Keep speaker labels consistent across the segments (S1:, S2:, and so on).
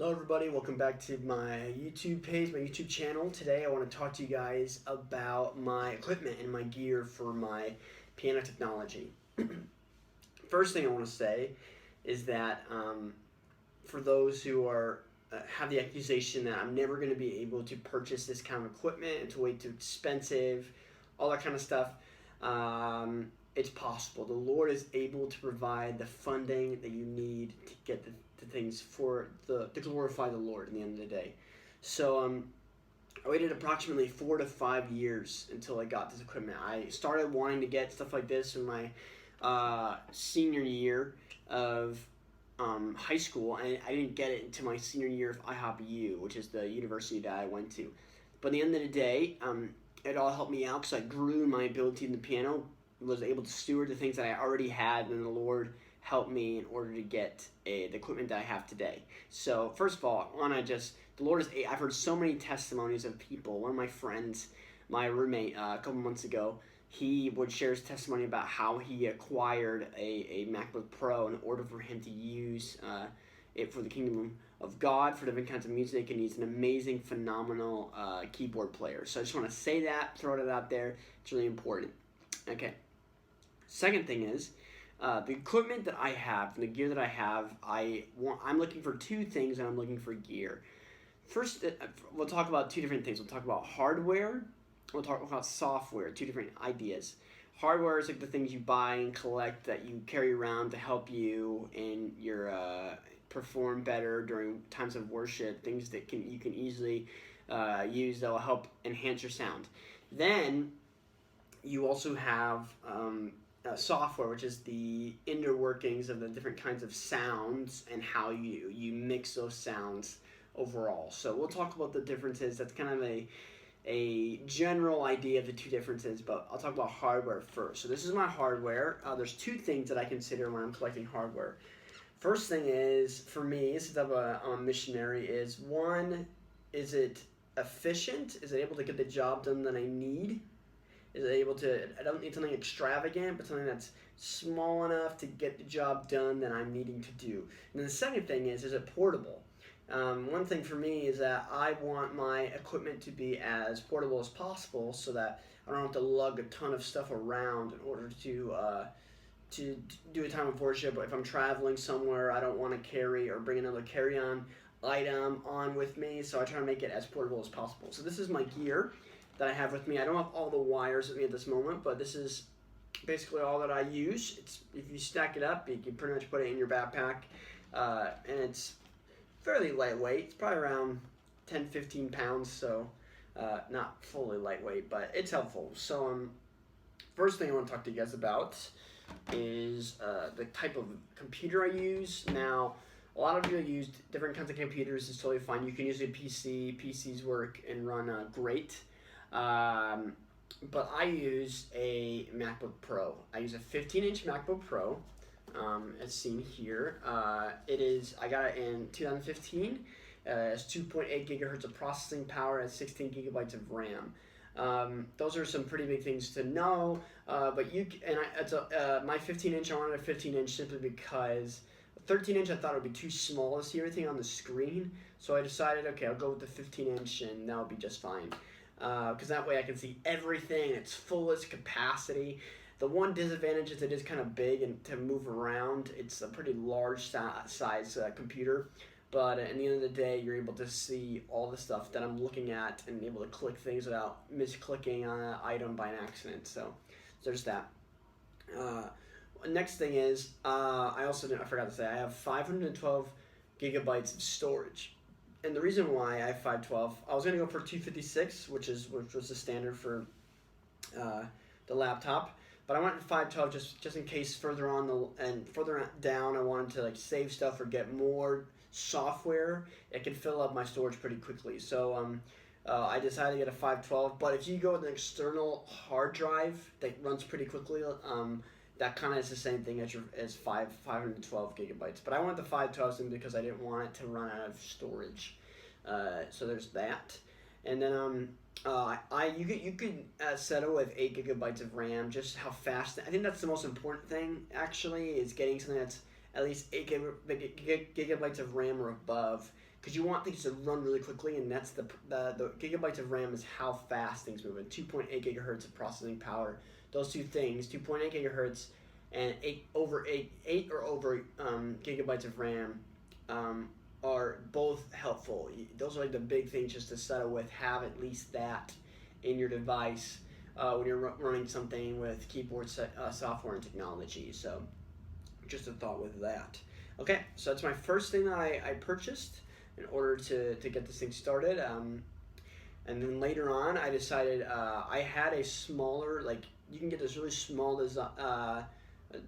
S1: Hello everybody, welcome back to my YouTube page, my YouTube channel. Today I want to talk to you guys about my equipment and my gear for my piano technology. First thing I want to say is that for those who have the accusation that I'm never going to be able to purchase this kind of equipment, it's way too expensive, all that kind of stuff, it's possible. The Lord is able to provide the funding that you need to get the things to glorify the Lord in the end of the day. So I waited approximately 4 to 5 years until I got this equipment. I started wanting to get stuff like this in my senior year of high school, and I didn't get it until my senior year of IHOP U, which is the university that I went to. But at the end of the day, it all helped me out because I grew my ability in the piano, was able to steward the things that I already had, and the Lord helped me in order to get the equipment that I have today. So first of all, the Lord is, I've heard so many testimonies of people. One of my friends, my roommate, a couple months ago, he would share his testimony about how he acquired a MacBook Pro in order for him to use it for the kingdom of God, for different kinds of music, and he's an amazing, phenomenal keyboard player. So I just want to say that, throw it out there. It's really important. Okay. Second thing is, the equipment that I have, the gear that I have, I'm looking for two things, and I'm looking for gear. First, we'll talk about two different things. We'll talk about hardware. We'll talk about software. Two different ideas. Hardware is like the things you buy and collect that you carry around to help you in your perform better during times of worship. Things that you can easily use that will help enhance your sound. Then you also have software, which is the inner workings of the different kinds of sounds and how you mix those sounds overall. So we'll talk about the differences. That's kind of a general idea of the two differences, but I'll talk about hardware first. So this is my hardware. There's two things that I consider when I'm collecting hardware. First thing is, for me, since I'm a missionary, is one, is it efficient? Is it able to get the job done that I need? Is it able to, I don't need something extravagant, but something that's small enough to get the job done that I'm needing to do. And then the second thing is it portable? One thing for me is that I want my equipment to be as portable as possible so that I don't have to lug a ton of stuff around in order to do a time of worship. If I'm traveling somewhere, I don't want to carry or bring another carry-on item on with me, so I try to make it as portable as possible. So this is my gear that I have with me. I don't have all the wires with me at this moment, but this is basically all that I use. If you stack it up, you can pretty much put it in your backpack, and it's fairly lightweight. It's probably around 10-15 pounds, so not fully lightweight, but it's helpful. So first thing I want to talk to you guys about is the type of computer I use. Now, a lot of you use different kinds of computers. It's totally fine. You can use a PC. PCs work and run great. But I use a MacBook Pro. I use a 15-inch MacBook Pro, as seen here. I got it in 2015. It's 2.8 gigahertz of processing power and 16 gigabytes of RAM. Those are some pretty big things to know. But my 15-inch, I wanted a 15-inch simply because 13-inch I thought it would be too small to see everything on the screen. So I decided, okay, I'll go with the 15-inch and that'll be just fine. Because that way I can see everything in its fullest capacity. The one disadvantage is it is kind of big and to move around. It's a pretty large size computer, but at the end of the day, you're able to see all the stuff that I'm looking at and able to click things without misclicking on an item by an accident. So there's that. Next thing is, I forgot to say, I have 512 gigabytes of storage. And the reason why I have 512, I was going to go for 256, which was the standard for the laptop, but I went for 512 just in case further down I wanted to save stuff or get more software. It can fill up my storage pretty quickly. So I decided to get a 512. But if you go with an external hard drive that runs pretty quickly, that kind of is the same thing as 512 gigabytes. But I wanted the 512 simply because I didn't want it to run out of storage. So there's that. And then you could settle with 8 gigabytes of RAM. Just how fast. I think that's the most important thing. Actually, is getting something that's at least 8 gigabytes of RAM or above, because you want things to run really quickly, and that's the gigabytes of RAM is how fast things move. And 2.8 gigahertz of processing power. Those two things, 2.8 gigahertz and 8 or over gigabytes of RAM, are both helpful. Those are like the big things just to settle with. Have at least that in your device when you're running something with keyboard software and technology. So just a thought with that. Okay, so that's my first thing that I purchased in order to get this thing started. And then later on, I decided I had a smaller, like, you can get this really small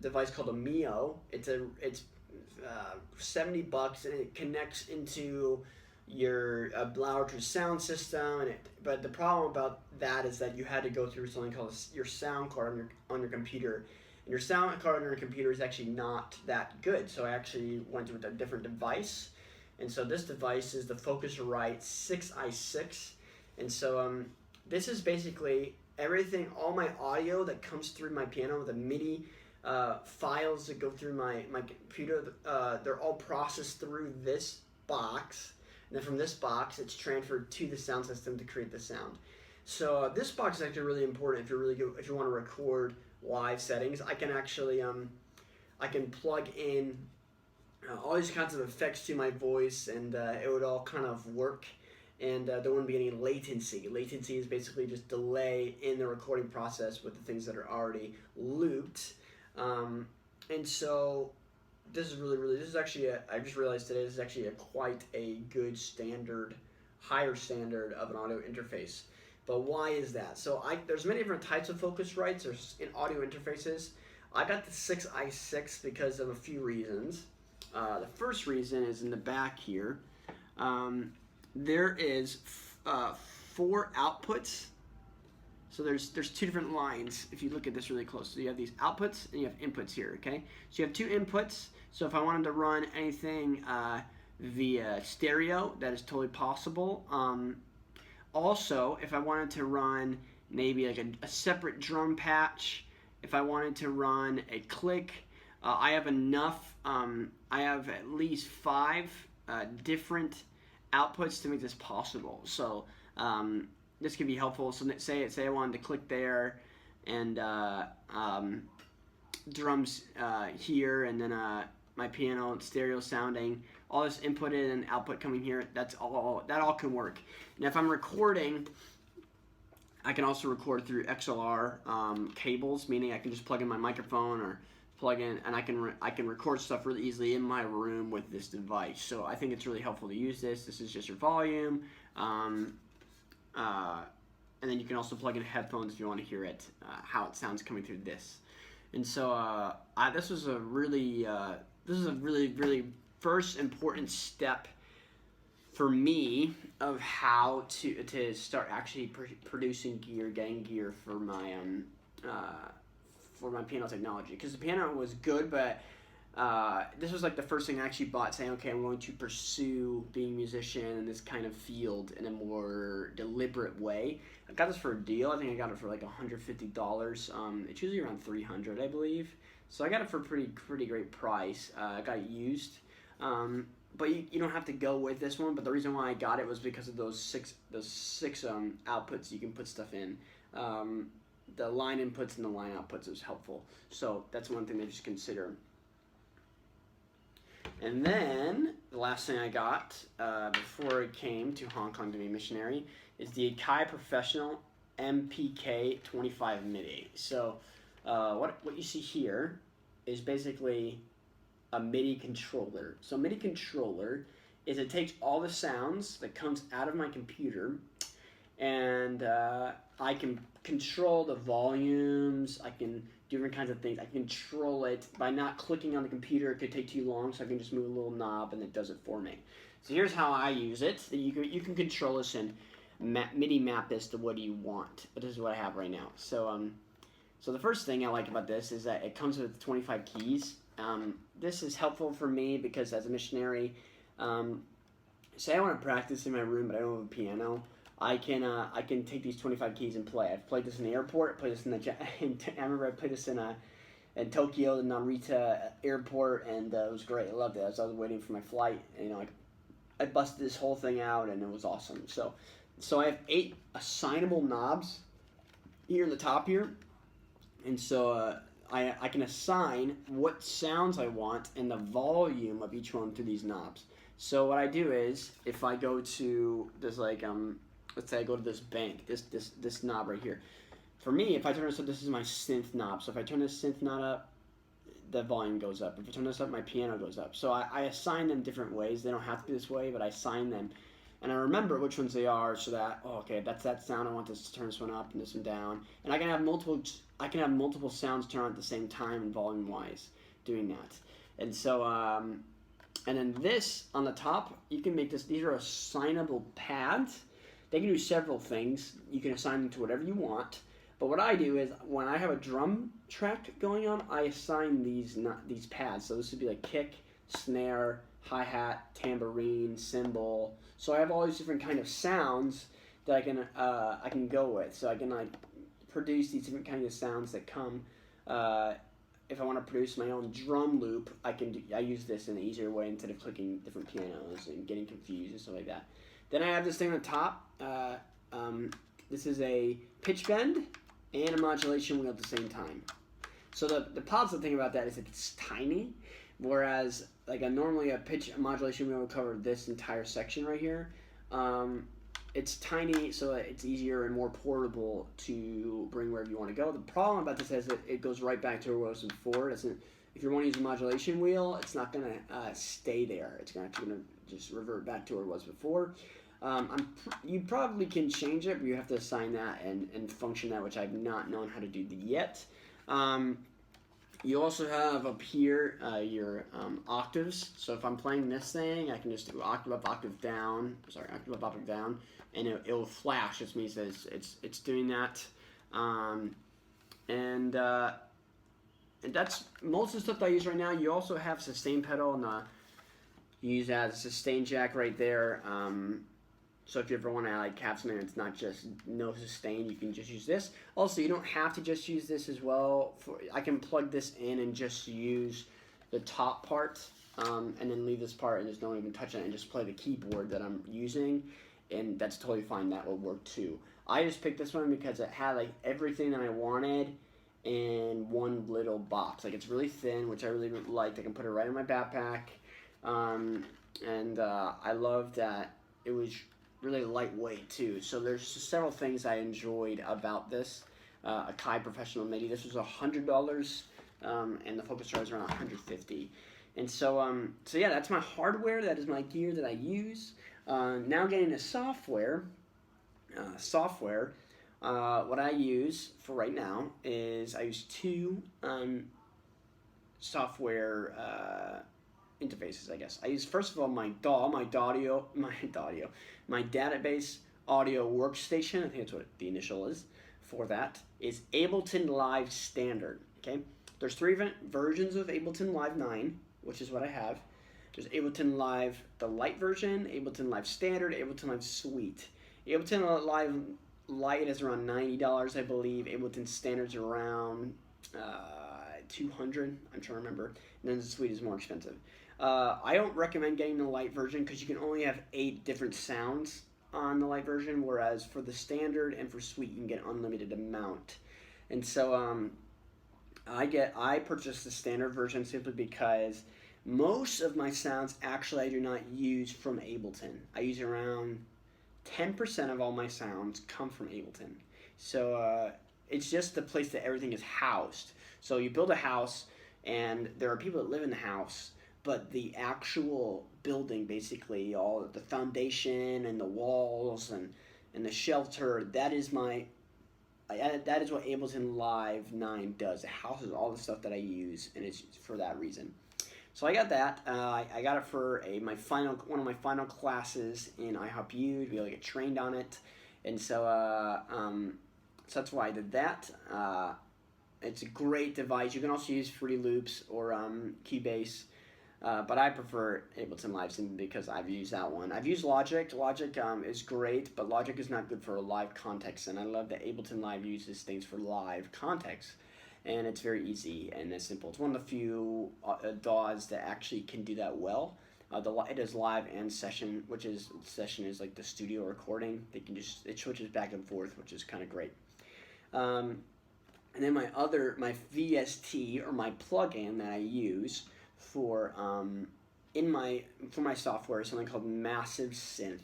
S1: device called a Mio. It's $70 and it connects into your Blauer sound system. But the problem about that is that you had to go through something called your sound card on your computer. And your sound card on your computer is actually not that good. So I actually went with a different device. And so this device is the Focusrite 6i6. And so this is basically everything, all my audio that comes through my piano, the MIDI files that go through my computer, they're all processed through this box. And then from this box, it's transferred to the sound system to create the sound. So this box is actually really important if you want to record live settings. I can actually I can plug in all these kinds of effects to my voice, and it would all kind of work, and there wouldn't be any latency. Latency is basically just delay in the recording process with the things that are already looped. And so this is actually I just realized today this is actually quite a good standard, higher standard of an audio interface. But why is that? So there's many different types of Focusrites in audio interfaces. I got the 6i6 because of a few reasons. The first reason is in the back here. There is 4 outputs. So there's 2 different lines if you look at this really close. So you have these outputs and you have inputs here, okay? So you have 2 inputs. So if I wanted to run anything via stereo, that is totally possible. Also, if I wanted to run maybe like a separate drum patch, if I wanted to run a click, I have enough, I have at least 5 different outputs to make this possible. So this could be helpful. So say I wanted to click there, and drums here, and then my piano stereo sounding, all this inputted and output coming here. That all can work. And if I'm recording, I can also record through XLR cables, meaning I can just plug in my microphone or plug in, and I can record stuff really easily in my room with this device. So I think it's really helpful to use this. This is just your volume, and then you can also plug in headphones if you want to hear it, how it sounds coming through this. And so this was a really first important step for me of how to start actually producing gear, getting gear for my piano technology. Because the piano was good, but this was like the first thing I actually bought, saying, okay, I'm going to pursue being a musician in this kind of field in a more deliberate way. I got this for a deal. I think I got it for like $150. It's usually around $300, I believe. So I got it for a pretty great price. I got it used. But you don't have to go with this one. But the reason why I got it was because of those six outputs you can put stuff in. The line inputs and the line outputs is helpful. So that's one thing to just consider. And then the last thing I got before I came to Hong Kong to be a missionary is the Akai Professional MPK 25 MIDI. So what you see here is basically a MIDI controller. So a MIDI controller is it takes all the sounds that comes out of my computer, and I can control the volumes, I can do different kinds of things. I can control it by not clicking on the computer. It could take too long, so I can just move a little knob and it does it for me. So here's how I use it. You can control this and MIDI map this to what do you want. But this is what I have right now. So so the first thing I like about this is that it comes with 25 keys. This is helpful for me because as a missionary, say I want to practice in my room but I don't have a piano, I can take these 25 keys and play. I've played this in the airport. I played this I remember I played this in Tokyo, the Narita airport, and it was great. I loved it. As I was waiting for my flight, I busted this whole thing out, and it was awesome. So I have 8 assignable knobs here in the top here, and so I can assign what sounds I want and the volume of each one through these knobs. So what I do is, if I go to this, like, let's say I go to this bank, this knob right here. For me, if I turn this up, this is my synth knob. So if I turn this synth knob up, the volume goes up. If I turn this up, my piano goes up. So I assign them different ways. They don't have to be this way, but I assign them. And I remember which ones they are, so that, oh, okay, that's that sound. I want this to turn this one up and this one down. And I can have multiple sounds turn on at the same time and volume-wise doing that. And so, and then this on the top, you can make this, these are assignable pads. They can do several things. You can assign them to whatever you want. But what I do is, when I have a drum track going on, I assign these pads. So this would be like kick, snare, hi-hat, tambourine, cymbal. So I have all these different kind of sounds that I can go with. So I can, like, produce these different kinds of sounds that come. If I want to produce my own drum loop, I use this in an easier way instead of clicking different pianos and getting confused and stuff like that. Then I have this thing on the top. This is a pitch bend and a modulation wheel at the same time. So the positive thing about that is it's tiny, whereas like normally a modulation wheel would cover this entire section right here. It's tiny, so it's easier and more portable to bring wherever you want to go. The problem about this is that it goes right back to where it was before. If you want to use a modulation wheel, it's not going to stay there. It's going to just revert back to where it was before. You probably can change it, but you have to assign that and function that, which I've not known how to do yet. You also have up here your octaves. So if I'm playing this thing, I can just do octave up, octave down. Octave up, octave down, and it will flash. This means that it's doing that, and that's most of the stuff that I use right now. You also have sustain pedal, and you use that as a sustain jack right there. So if you ever want to like have something that's not just no sustain, you can just use this. Also, you don't have to just use this as well. I can plug this in and just use the top part, and then leave this part and just don't even touch it and just play the keyboard that I'm using, and that's totally fine. That will work too. I just picked this one because it had like everything that I wanted in one little box. Like, it's really thin, which I really liked. I can put it right in my backpack, and I love that it was really lightweight too. So there's several things I enjoyed about this. Akai Professional MIDI. This was $100, and the Focusrite is around $150. And so yeah, that's my hardware. That is my gear that I use. Now getting to software. What I use for right now is I use 2 software interfaces, I guess. I use, first of all, my DAW, my database audio workstation. I think that's what the initial is for that, is Ableton Live Standard. Okay, there's 3 versions of Ableton Live 9, which is what I have. There's Ableton Live, the light version, Ableton Live Standard, Ableton Live Suite. Ableton Live Lite is around $90, I believe. Ableton Standard's around $200. I'm trying to remember. And then the Suite is more expensive. I don't recommend getting the light version because you can only have 8 different sounds on the light version, whereas for the Standard and for Suite you can get unlimited amount. And so I purchased the Standard version simply because most of my sounds actually I do not use from Ableton. I use around 10% of all my sounds come from Ableton. So it's just the place that everything is housed. So you build a house and there are people that live in the house, but the actual building, basically, all the foundation and the walls and the shelter, that is what Ableton Live 9 does. It houses all the stuff that I use, and it's for that reason. So I got that. I got it for one of my final classes in iHelpU to be able to get trained on it, and so that's why I did that. It's a great device. You can also use Fruity Loops or Cubase. But I prefer Ableton Live simply because I've used that one. I've used Logic. Logic is great, but Logic is not good for a live context, and I love that Ableton Live uses things for live context, and it's very easy and it's simple. It's one of the few DAWs that actually can do that well. It does live and session, session is like the studio recording. It switches back and forth, which is kind of great. And then my VST, or my plugin that I use for my software, is something called Massive Synth.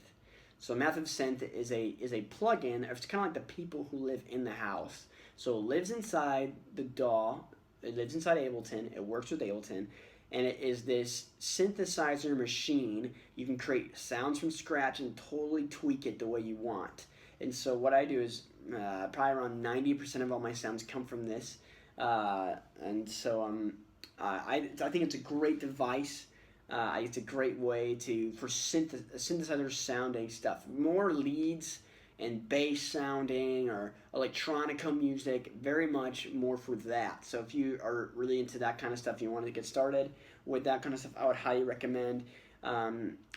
S1: So Massive Synth is a plugin. It's kind of like the people who live in the house. So it lives inside the DAW. It lives inside Ableton. It works with Ableton, and it is this synthesizer machine. You can create sounds from scratch and totally tweak it the way you want. And so what I do is probably around 90% of all my sounds come from this. And so I think it's a great device. It's a great way for synthesizer sounding stuff. More leads and bass sounding or electronica music, very much more for that. So if you are really into that kind of stuff, you want to get started with that kind of stuff, I would highly recommend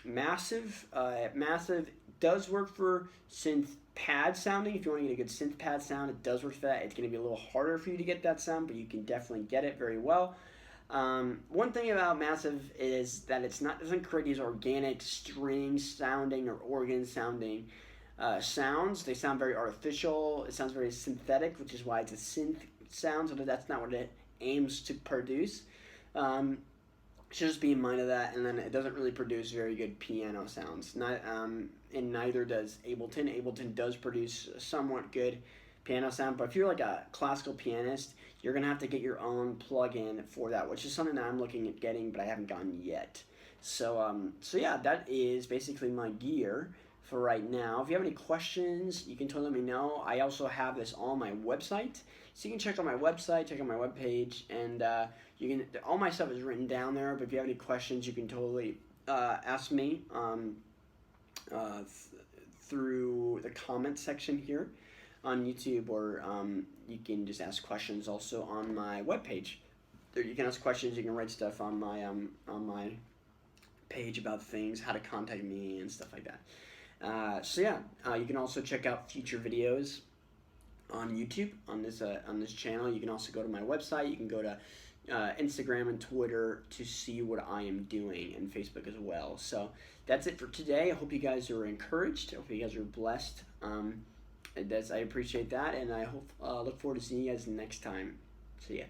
S1: Massive. Massive does work for synth pad sounding. If you want to get a good synth pad sound, it does work for that. It's going to be a little harder for you to get that sound, but you can definitely get it very well. One thing about Massive is that doesn't create these organic string sounding or organ sounding sounds. They sound very artificial. It sounds very synthetic, which is why it's a synth sound, so that's not what it aims to produce. Should just be in mind of that. And then it doesn't really produce very good piano sounds. And neither does Ableton. Ableton does produce a somewhat good piano sound, but if you're like a classical pianist, you're gonna have to get your own plugin for that, which is something that I'm looking at getting, but I haven't gotten yet. So yeah, that is basically my gear for right now. If you have any questions, you can totally let me know. I also have this on my website, so you can check out my website, check out my webpage, and all my stuff is written down there. But if you have any questions, you can totally ask me through the comment section here on YouTube, or you can just ask questions also on my webpage. There you can ask questions. You can write stuff on my page about things, how to contact me, and stuff like that. So yeah, you can also check out future videos on YouTube on this channel. You can also go to my website. You can go to Instagram and Twitter to see what I am doing, and Facebook as well. So that's it for today. I hope you guys are encouraged. I hope you guys are blessed. I appreciate that, and I look forward to seeing you guys next time. See ya.